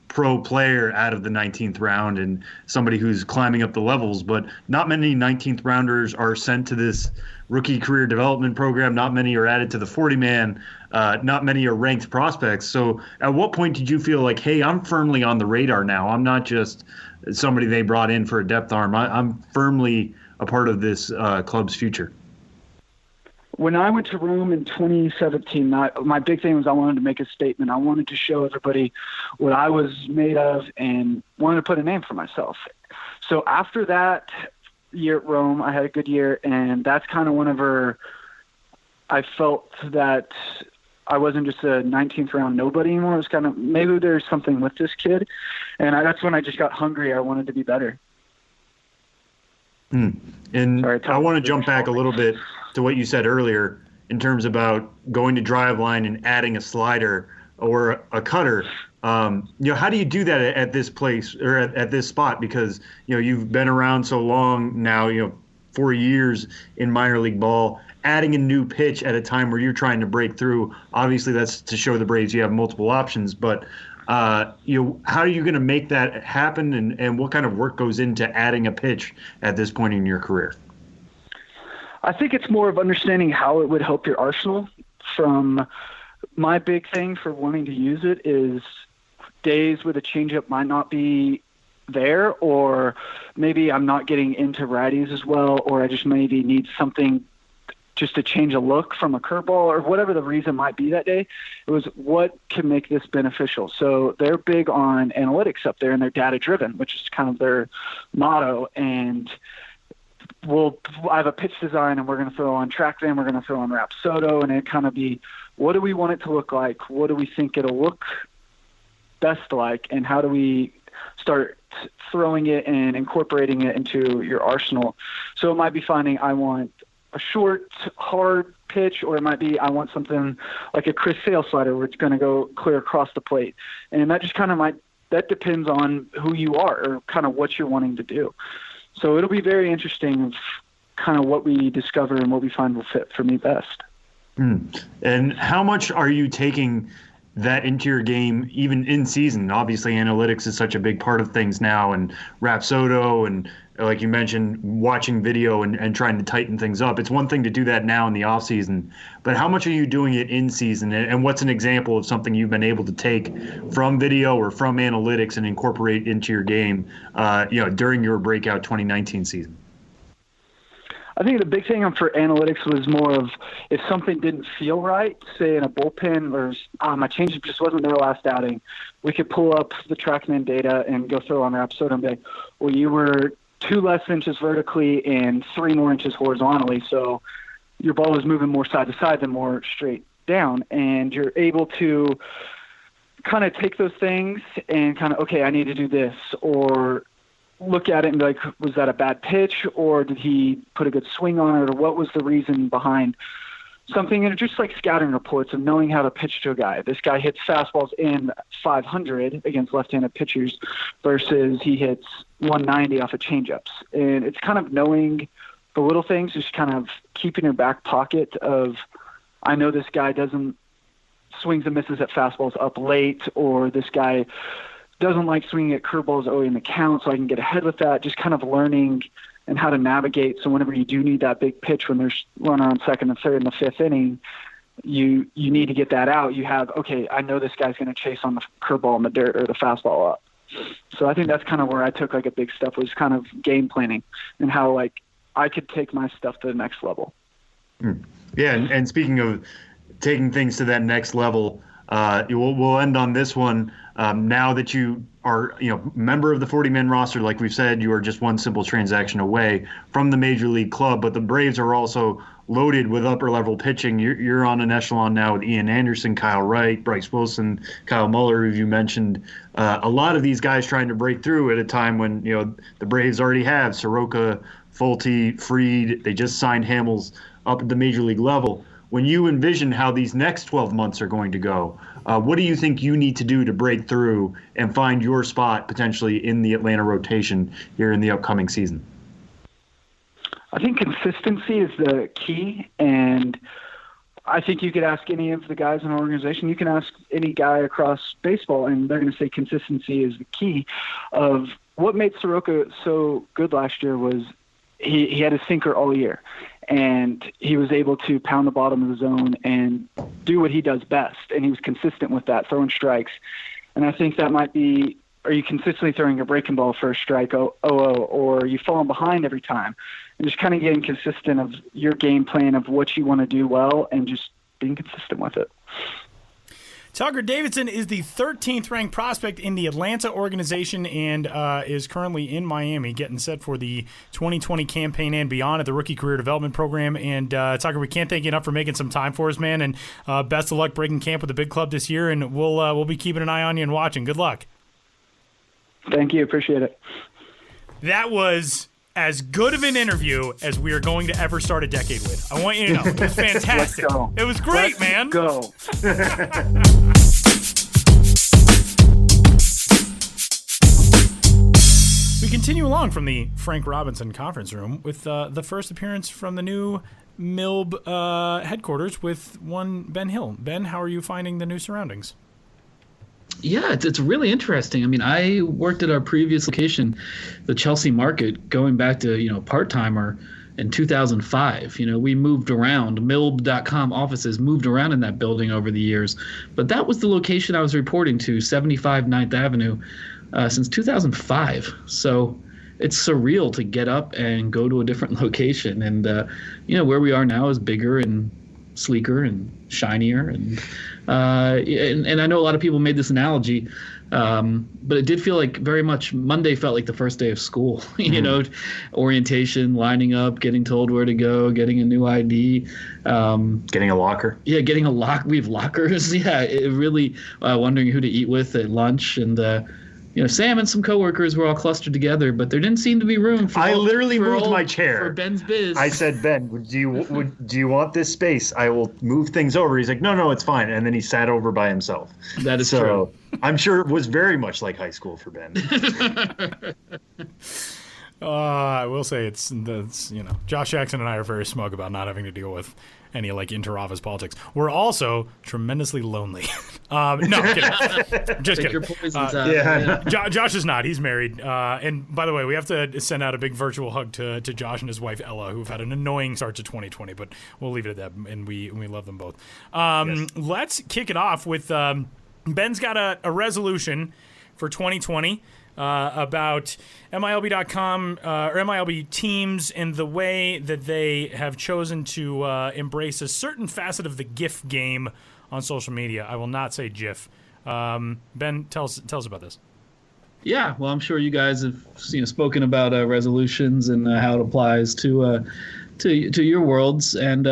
pro player out of the 19th round and somebody who's climbing up the levels, but not many 19th rounders are sent to this rookie career development program. Not many are added to the 40-man. Not many are ranked prospects. So at what point did you feel like, hey, I'm firmly on the radar now? I'm not just somebody they brought in for a depth arm. I'm firmly a part of this club's future. When I went to Rome in 2017, my big thing was I wanted to make a statement. I wanted to show everybody what I was made of and wanted to put a name for myself. So after that year at Rome, I had a good year, and that's kind of whenever I felt that I wasn't just a 19th round nobody anymore. It was kind of, maybe there's something with this kid. And that's when I just got hungry. I wanted to be better. And sorry, I want to jump back a little bit to what you said earlier in terms about going to drive line and adding a slider or a cutter. How do you do that at this place or at this spot? Because, you've been around so long now, 4 years in minor league ball, adding a new pitch at a time where you're trying to break through. Obviously, that's to show the Braves you have multiple options, but how are you going to make that happen, and what kind of work goes into adding a pitch at this point in your career? I think it's more of understanding how it would help your arsenal. From my big thing for wanting to use it is days where the changeup might not be there, or maybe I'm not getting into righties as well, or I just maybe need something just to change a look from a curveball, or whatever the reason might be that day. It was what can make this beneficial. So they're big on analytics up there, and they're data driven, which is kind of their motto. And I have a pitch design, and we're going to throw on TrackVan, we're going to throw on Rapsodo, and it kind of be, what do we want it to look like? What do we think it'll look best like? And how do we start throwing it and incorporating it into your arsenal? So it might be finding, I want a short, hard pitch, or it might be, I want something like a Chris Sale slider where it's going to go clear across the plate. And that just kind of that depends on who you are or kind of what you're wanting to do. So it'll be very interesting of kind of what we discover and what we find will fit for me best. And how much are you taking that into your game, even in season? Obviously, analytics is such a big part of things now, and Rapsodo, and like you mentioned, watching video and trying to tighten things up. It's one thing to do that now in the off season, but how much are you doing it in season? And what's an example of something you've been able to take from video or from analytics and incorporate into your game, during your breakout 2019 season? I think the big thing for analytics was more of, if something didn't feel right, say in a bullpen, or my changeup just wasn't there last outing, we could pull up the TrackMan data and go throw on Rapsodo and be, well, you were 2 less inches vertically and 3 more inches horizontally, so your ball is moving more side to side than more straight down, and you're able to kind of take those things and kind of, okay, I need to do this, or look at it and be like, was that a bad pitch, or did he put a good swing on it, or what was the reason behind something? And just like scouting reports of knowing how to pitch to a guy. This guy hits fastballs in 500 against left-handed pitchers versus he hits 190 off of changeups. And it's kind of knowing the little things, just kind of keeping your back pocket of, I know this guy doesn't swings and misses at fastballs up late, or this guy doesn't like swinging at curveballs early in the count, so I can get ahead with that. Just kind of learning and how to navigate. So whenever you do need that big pitch, when there's runner on second and third in the 5th inning, you need to get that out. You have, okay, I know this guy's going to chase on the curveball in the dirt or the fastball up. So I think that's kind of where I took a big step, was kind of game planning and how I could take my stuff to the next level. Yeah, and speaking of taking things to that next level, we'll end on this one. Now that you are, member of the 40-man roster, like we've said, you are just one simple transaction away from the major league club. But the Braves are also loaded with upper-level pitching. You're on an echelon now with Ian Anderson, Kyle Wright, Bryce Wilson, Kyle Muller, who you mentioned. A lot of these guys trying to break through at a time when the Braves already have Soroka, Fulte, Fried. They just signed Hamels up at the major league level. When you envision how these next 12 months are going to go, what do you think you need to do to break through and find your spot potentially in the Atlanta rotation here in the upcoming season? I think consistency is the key, and I think you could ask any of the guys in our organization. You can ask any guy across baseball, and they're going to say consistency is the key. Of what made Soroka so good last year was he had his sinker all year, and he was able to pound the bottom of the zone and do what he does best, and he was consistent with that, throwing strikes. And I think that might be, are you consistently throwing a breaking ball for a strike, or are you falling behind every time? And just kind of getting consistent of your game plan of what you want to do well and just being consistent with it. Tucker Davidson is the 13th ranked prospect in the Atlanta organization and is currently in Miami getting set for the 2020 campaign and beyond at the Rookie Career Development Program. And Tucker, we can't thank you enough for making some time for us, man. And best of luck breaking camp with the big club this year. And we'll be keeping an eye on you and watching. Good luck. Thank you. Appreciate it. That was as good of an interview as we are going to ever start a decade with. I want you to know. It was fantastic. Let's go. It was great, man. Go. We continue along from the Frank Robinson conference room with the first appearance from the new MILB headquarters with one Ben Hill. Ben, how are you finding the new surroundings? Yeah, it's really interesting. I mean, I worked at our previous location, the Chelsea Market, going back to, part-timer in 2005. We moved around. MILB.com offices moved around in that building over the years. But that was the location I was reporting to, 75 9th Avenue, since 2005. So it's surreal to get up and go to a different location. And, where we are now is bigger and sleeker and shinier. And I know a lot of people made this analogy, but it did feel like very much Monday felt like the first day of school, orientation, lining up, getting told where to go, getting a new ID. Getting a locker. Yeah, getting a lock. We have lockers. Yeah, it really wondering who to eat with at lunch. And, Sam and some coworkers were all clustered together, but there didn't seem to be room for. I literally moved my chair for Ben's biz. I said, Ben, do you want this space? I will move things over. He's like, no, it's fine. And then he sat over by himself. That is true. I'm sure it was very much like high school for Ben. I will say it's Josh Jackson and I are very smug about not having to deal with any inter-office politics. We're also tremendously lonely. No, I'm kidding. Just kidding. Your poison's out. Josh is not. He's married. And by the way, we have to send out a big virtual hug to Josh and his wife Ella, who've had an annoying start to 2020. But we'll leave it at that, and we love them both. Yes. Let's kick it off with Ben's got a resolution for 2020. About MILB.com or MILB teams and the way that they have chosen to embrace a certain facet of the GIF game on social media. I will not say GIF. Ben, tell us about this. Yeah, well, I'm sure you guys have spoken about resolutions and how it applies to your worlds, and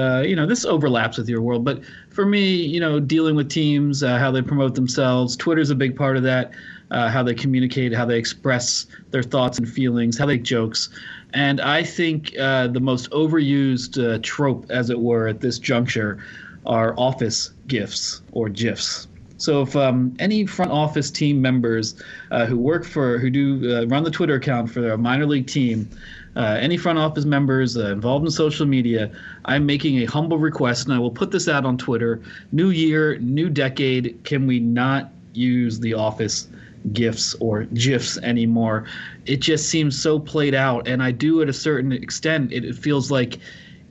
this overlaps with your world. But for me, dealing with teams, how they promote themselves, Twitter's a big part of that. How they communicate, how they express their thoughts and feelings, how they make jokes. And I think the most overused trope, as it were, at this juncture are office GIFs or GIFs. So if any front office team members who do run the Twitter account for a minor league team, any front office members involved in social media, I'm making a humble request, and I will put this out on Twitter. New year, new decade, can we not use the office GIFs or GIFs anymore? It just seems so played out, and I do at a certain extent. It feels like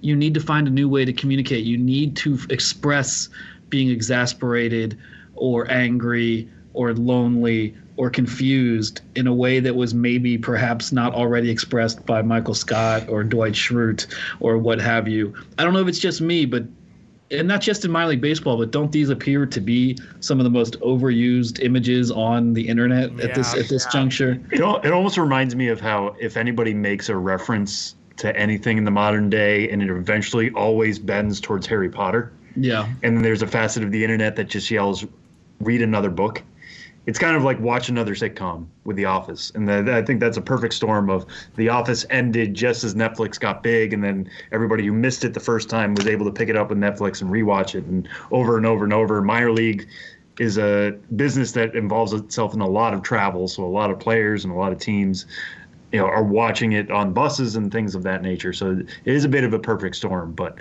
you need to find a new way to communicate. You need to express being exasperated or angry or lonely or confused in a way that was maybe perhaps not already expressed by Michael Scott or Dwight Schrute or what have you. I don't know if it's just me, and not just in minor league baseball, but don't these appear to be some of the most overused images on the internet at this juncture? It almost reminds me of how if anybody makes a reference to anything in the modern day, and it eventually always bends towards Harry Potter. Yeah. And then there's a facet of the internet that just yells, "Read another book." It's kind of like watch another sitcom with The Office. And I think that's a perfect storm of The Office ended just as Netflix got big, and then everybody who missed it the first time was able to pick it up with Netflix and rewatch it and over and over and over. Minor League is a business that involves itself in a lot of travel, so a lot of players and a lot of teams are watching it on buses and things of that nature. So it is a bit of a perfect storm, but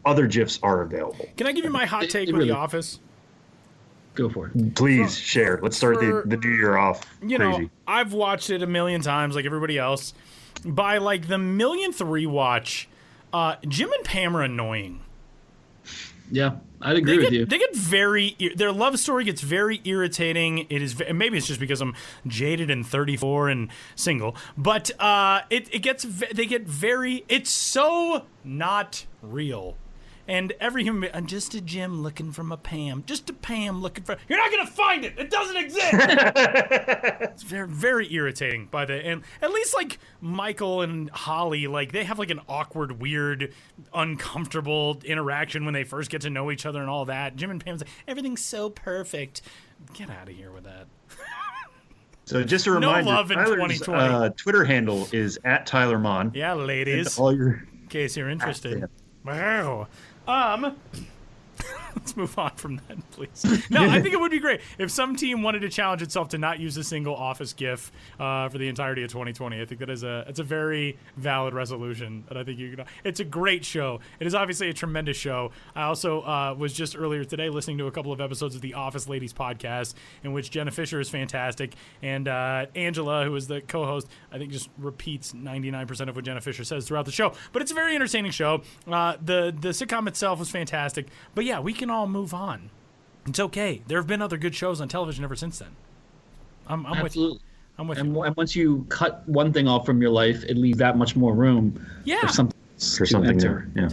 other GIFs are available. Can I give you my hot take with The Office? Go for it. Please share. Let's start the new year off. Crazy. I've watched it a million times like everybody else. By the millionth rewatch, Jim and Pam are annoying. Yeah, I'd agree with you. They get their love story gets very irritating. It is, maybe it's just because I'm jaded and 34 and single, but it's so not real. And every human being, I'm just a Jim looking for a Pam. Just a Pam looking for... You're not going to find it. It doesn't exist. It's very, very irritating by the... And at least, like, Michael and Holly, like, they have, like, an awkward, weird, uncomfortable interaction when they first get to know each other and all that. Jim and Pam's like, everything's so perfect. Get out of here with that. So just a reminder, no love in Tyler's 2020. Twitter handle is @TylerMon. Yeah, ladies. All your... In case you're interested. Wow. Let's move on from that, please. No, I think it would be great if some team wanted to challenge itself to not use a single Office GIF for the entirety of 2020. I think that is it's a very valid resolution, and I think it's a great show. It is obviously a tremendous show. I also was just earlier today listening to a couple of episodes of the Office Ladies podcast, in which Jenna Fisher is fantastic, and Angela, who is the co-host, I think just repeats 99% of what Jenna Fisher says throughout the show. But it's a very entertaining show. The sitcom itself was fantastic, but yeah, we can all move on. It's okay. There have been other good shows on television ever since then. I'm with you. I'm with you. And once you cut one thing off from your life, it leaves that much more room for something new. Yeah.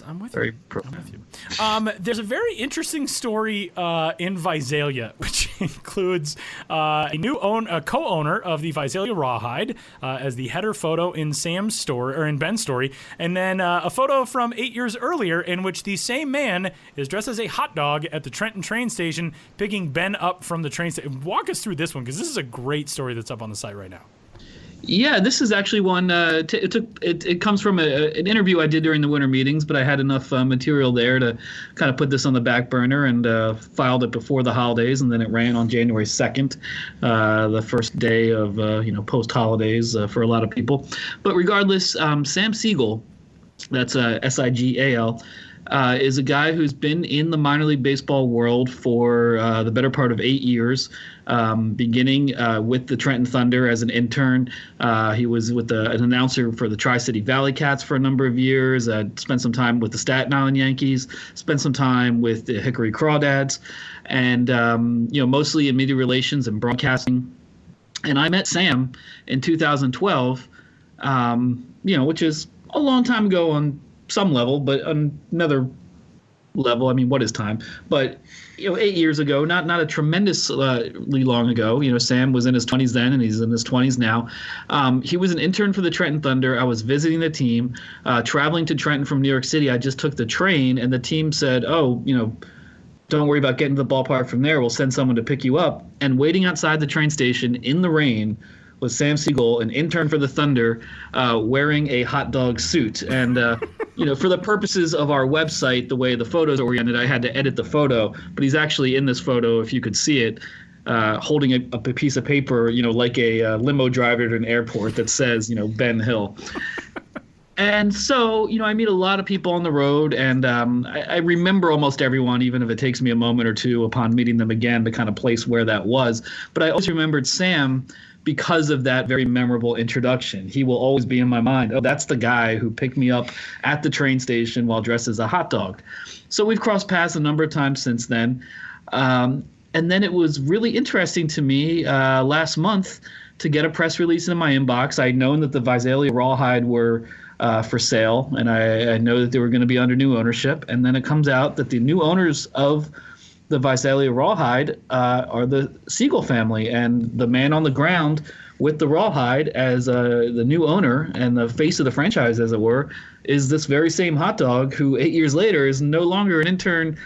I'm with Very you. I'm with you. There's a very interesting story in Visalia, which includes a co-owner of the Visalia Rawhide as the header photo in Sam's story, or in Ben's story, and then a photo from 8 years earlier in which the same man is dressed as a hot dog at the Trenton train station, picking Ben up from the train station. Walk us through this one, because this is a great story that's up on the site right now. Yeah, this is actually one. It comes from an interview I did during the winter meetings, but I had enough material there to kind of put this on the back burner and filed it before the holidays, and then it ran on January 2nd, the first day of post holidays for a lot of people. But regardless, Sam Siegel, that's Sigal. Is a guy who's been in the minor league baseball world for the better part of 8 years, beginning with the Trenton Thunder as an intern. He was with an announcer for the Tri-City Valley Cats for a number of years, spent some time with the Staten Island Yankees, spent some time with the Hickory Crawdads, and mostly in media relations and broadcasting. And I met Sam in 2012, which is a long time ago on some level, but another level, I mean, what is time? But 8 years ago, not a tremendously long ago. Sam was in his 20s then, and he's in his 20s now. He was an intern for the Trenton Thunder. I was visiting the team, traveling to Trenton from New York City. I just took the train, and the team said, don't worry about getting to the ballpark from there. We'll send someone to pick you up. And waiting outside the train station in the rain was Sam Siegel, an intern for the Thunder, wearing a hot dog suit. And, for the purposes of our website, the way the photos are oriented, I had to edit the photo. But he's actually in this photo, if you could see it, holding a piece of paper, like a limo driver at an airport that says, Ben Hill. And so, I meet a lot of people on the road, and I remember almost everyone, even if it takes me a moment or two upon meeting them again to kind of place where that was. But I also remembered Sam because of that very memorable introduction. He will always be in my mind. Oh, that's the guy who picked me up at the train station while dressed as a hot dog. So we've crossed paths a number of times since then. And then it was really interesting to me last month to get a press release in my inbox. I'd known that the Visalia Rawhide were for sale, and I know that they were going to be under new ownership. And then it comes out that the new owners of the Visalia Rawhide are the Siegel family, and the man on the ground with the Rawhide as the new owner and the face of the franchise, as it were, is this very same hot dog who 8 years later is no longer an intern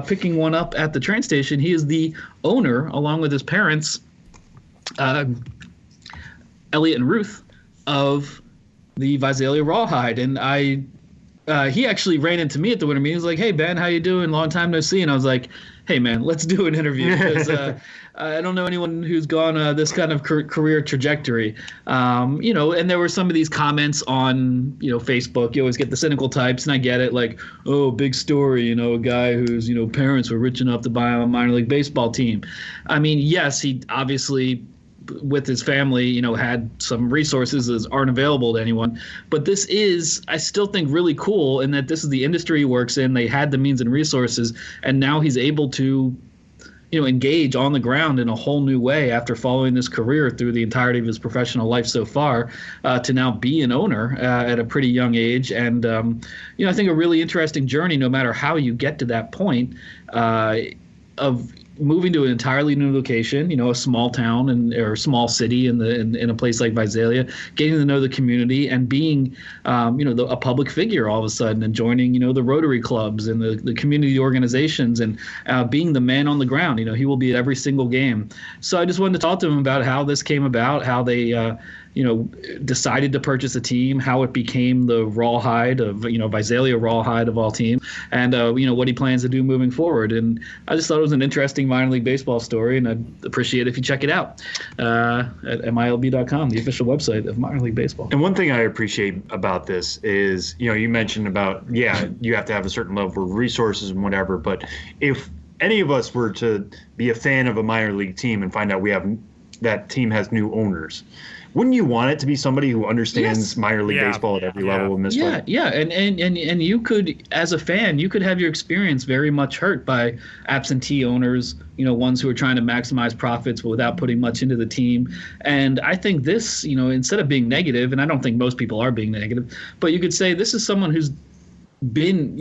picking one up at the train station. He is the owner, along with his parents, Elliot and Ruth, of the Visalia Rawhide. And he actually ran into me at the winter meeting. He was like, "Hey, Ben, how you doing? Long time no see." And I was like, "Hey, man, let's do an interview," because I don't know anyone who's gone this kind of career trajectory. And there were some of these comments on, Facebook. You always get the cynical types, and I get it. Like, "Oh, big story, a guy whose, parents were rich enough to buy a minor league baseball team." I mean, yes, he obviously, with his family, had some resources that aren't available to anyone. But this is, I still think, really cool in that this is the industry he works in. They had the means and resources, and now he's able to, engage on the ground in a whole new way after following this career through the entirety of his professional life so far, to now be an owner at a pretty young age. And, I think a really interesting journey, no matter how you get to that point, of moving to an entirely new location, a small town or small city in a place like Visalia, getting to know the community and being, a public figure all of a sudden, and joining, the Rotary clubs and the community organizations, and being the man on the ground. He will be at every single game. So I just wanted to talk to him about how this came about, how they, decided to purchase a team, how it became the Rawhide of, Visalia Rawhide of all teams, and, what he plans to do moving forward. And I just thought it was an interesting minor league baseball story, and I'd appreciate it if you check it out at MILB.com, the official website of minor league baseball. And one thing I appreciate about this is, you mentioned about, you have to have a certain level of resources and whatever, but if any of us were to be a fan of a minor league team and find out that team has new owners, wouldn't you want it to be somebody who understands minor league baseball at every level in this way? Yeah, and you could, as a fan, you could have your experience very much hurt by absentee owners, ones who are trying to maximize profits but without putting much into the team. And I think this, instead of being negative, and I don't think most people are being negative, but you could say this is someone who's been,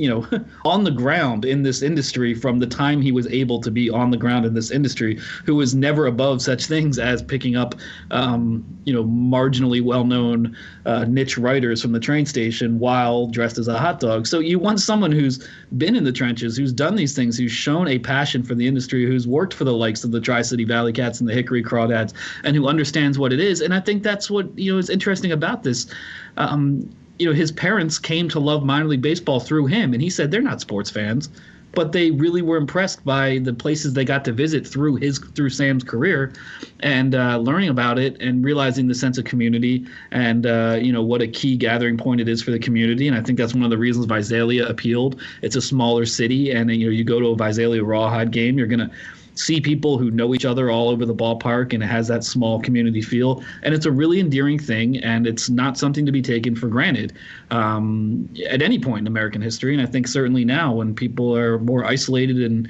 on the ground in this industry from the time he was able to be on the ground in this industry, who was never above such things as picking up, marginally well-known niche writers from the train station while dressed as a hot dog. So you want someone who's been in the trenches, who's done these things, who's shown a passion for the industry, who's worked for the likes of the Tri-City Valley Cats and the Hickory Crawdads, and who understands what it is. And I think that's what, is interesting about this. His parents came to love minor league baseball through him, and he said they're not sports fans, but they really were impressed by the places they got to visit through Sam's career, and learning about it and realizing the sense of community and what a key gathering point it is for the community. And I think that's one of the reasons Visalia appealed. It's a smaller city, and you go to a Visalia Rawhide game, you're gonna see people who know each other all over the ballpark, and it has that small community feel. And it's a really endearing thing, and it's not something to be taken for granted at any point in American history. And I think certainly now, when people are more isolated and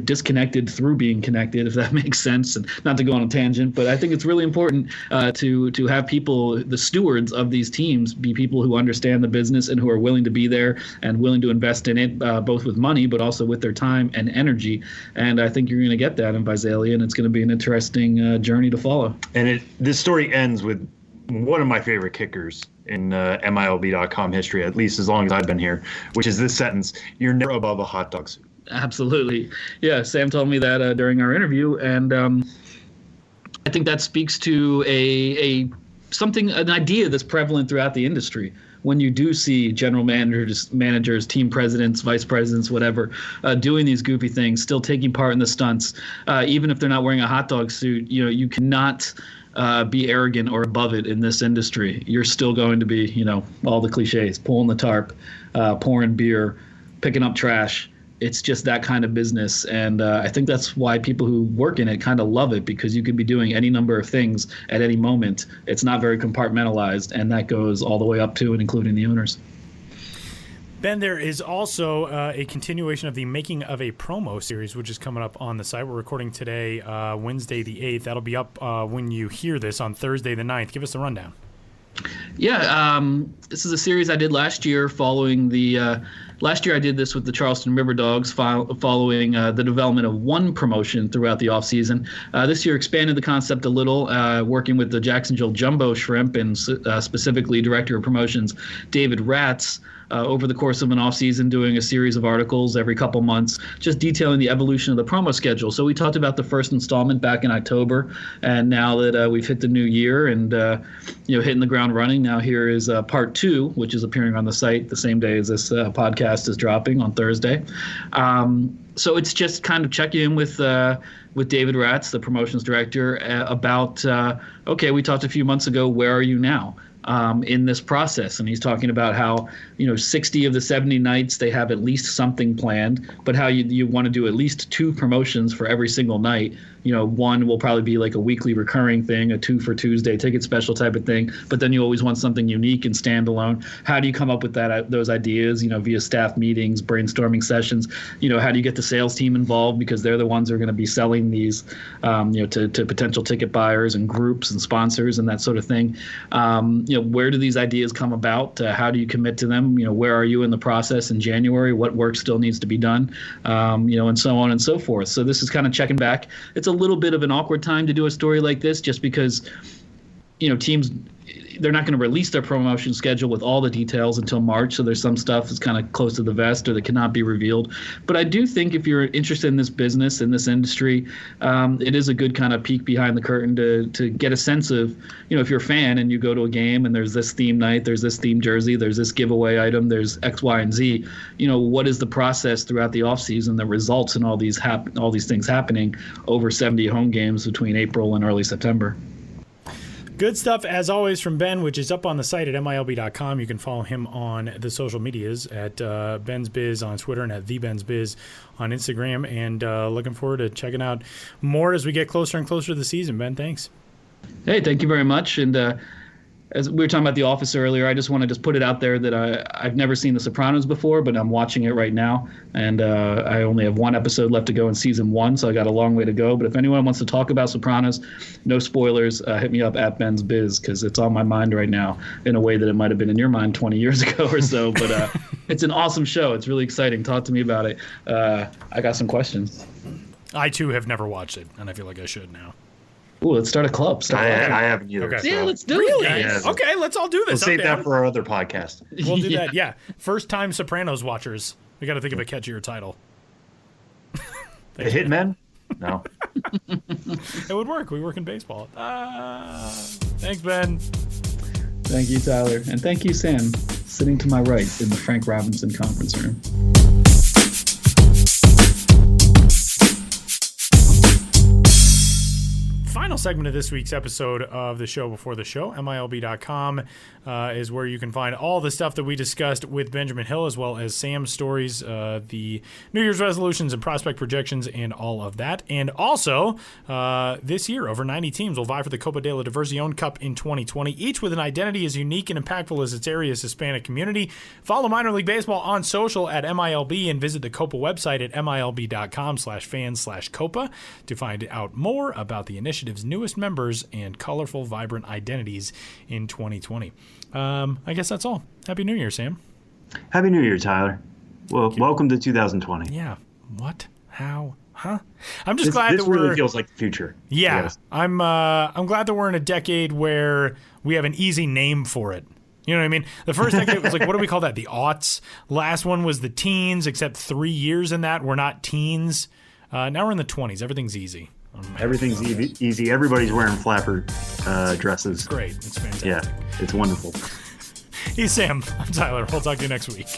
disconnected through being connected, if that makes sense, and not to go on a tangent, but I think it's really important to have people, the stewards of these teams, be people who understand the business and who are willing to be there and willing to invest in it, both with money, but also with their time and energy. And I think you're going to get that in Visalia, and it's going to be an interesting journey to follow. And this story ends with one of my favorite kickers in MILB.com history, at least as long as I've been here, which is this sentence: "You're never above a hot dog suit." Absolutely. Yeah, Sam told me that during our interview, and I think that speaks to an idea that's prevalent throughout the industry. When you do see general managers, team presidents, vice presidents, whatever, doing these goofy things, still taking part in the stunts, even if they're not wearing a hot dog suit, you cannot be arrogant or above it in this industry. You're still going to be, all the cliches, pulling the tarp, pouring beer, picking up trash. It's just that kind of business. And I think that's why people who work in it kind of love it, because you could be doing any number of things at any moment. It's not very compartmentalized, and that goes all the way up to and including the owners. Ben, there is also a continuation of the Making of a Promo series, which is coming up on the site. We're recording today, Wednesday the 8th. That'll be up when you hear this on Thursday the 9th. Give us a rundown. Yeah, this is a series I did last year following the last year I did this with the Charleston River Dogs following the development of one promotion throughout the offseason. This year expanded the concept a little, working with the Jacksonville Jumbo Shrimp and specifically Director of Promotions David Ratz. Over the course of an offseason, doing a series of articles every couple months, just detailing the evolution of the promo schedule. So we talked about the first installment back in October, and now that we've hit the new year and hitting the ground running, now here is part 2, which is appearing on the site the same day as this podcast is dropping on Thursday. So it's just kind of checking in with David Ratz, the promotions director, about okay, we talked a few months ago. Where are you now? In this process, and he's talking about how 60 of the 70 nights they have at least something planned, but how you want to do at least 2 promotions for every single night one will probably be like a weekly recurring thing, a 2 for Tuesday ticket special type of thing. But then you always want something unique and standalone. How do you come up with those ideas, via staff meetings, brainstorming sessions? How do you get the sales team involved, because they're the ones who are going to be selling these, to potential ticket buyers and groups and sponsors and that sort of thing. Where do these ideas come about? How do you commit to them? Where are you in the process in January? What work still needs to be done? And so on and so forth. So this is kind of checking back. It's a little bit of an awkward time to do a story like this, just because, teams, they're not going to release their promotion schedule with all the details until March. So there's some stuff that's kind of close to the vest or that cannot be revealed. But I do think if you're interested in this business, in this industry, it is a good kind of peek behind the curtain to get a sense of, if you're a fan and you go to a game and there's this theme night, there's this theme jersey, there's this giveaway item, there's X, Y, and Z, what is the process throughout the offseason that results in all these things happening over 70 home games between April and early September. Good stuff, as always, from Ben, which is up on the site at MILB.com. You can follow him on the social medias at Ben's Biz on Twitter and at TheBen'sBiz on Instagram. And looking forward to checking out more as we get closer and closer to the season. Ben, thanks. Hey, thank you very much. And as we were talking about The Office earlier, I just want to put it out there that I've never seen The Sopranos before, but I'm watching it right now. And I only have one episode left to go in season 1, so I got a long way to go. But if anyone wants to talk about Sopranos, no spoilers, hit me up at Ben's Biz, because it's on my mind right now in a way that it might have been in your mind 20 years ago or so. But it's an awesome show. It's really exciting. Talk to me about it. I got some questions. I, too, have never watched it, and I feel like I should now. Ooh, let's start a club. I haven't either. Okay. So. Yeah, let's do Really? it. Yeah. Okay, let's all do this. We'll save that for our other podcast. We'll do that. Yeah. First-time Sopranos watchers. We got to think of a catchier title. The Hitmen? No. It would work. We work in baseball. Thanks, Ben. Thank you, Tyler. And thank you, Sam, sitting to my right in the Frank Robinson conference room. Final segment of this week's episode of the show before the show. MILB.com is where you can find all the stuff that we discussed with Benjamin Hill, as well as Sam's stories, the New Year's resolutions and prospect projections, and all of that. And also, this year, over 90 teams will vie for the Copa de la Diversión Cup in 2020, each with an identity as unique and impactful as its area's Hispanic community. Follow Minor League Baseball on social at MILB and visit the Copa website at MILB.com/fans/Copa to find out more about the initiative's newest members and colorful, vibrant identities in 2020. I guess that's all. Happy New Year, Sam. Happy New Year, Tyler. Well, welcome to 2020. Yeah. What? How? Huh? I'm just glad that this really feels like the future. Yeah. Yes. I'm glad that we're in a decade where we have an easy name for it. You know what I mean? The first decade was like, what do we call that? The aughts. Last one was the teens, except 3 years in that we're not teens. Now we're in the 20s. Everything's easy. Everything's easy. Everybody's wearing flapper dresses. It's great. It's fantastic. Yeah, it's wonderful. He's Sam. I'm Tyler. We'll talk to you next week.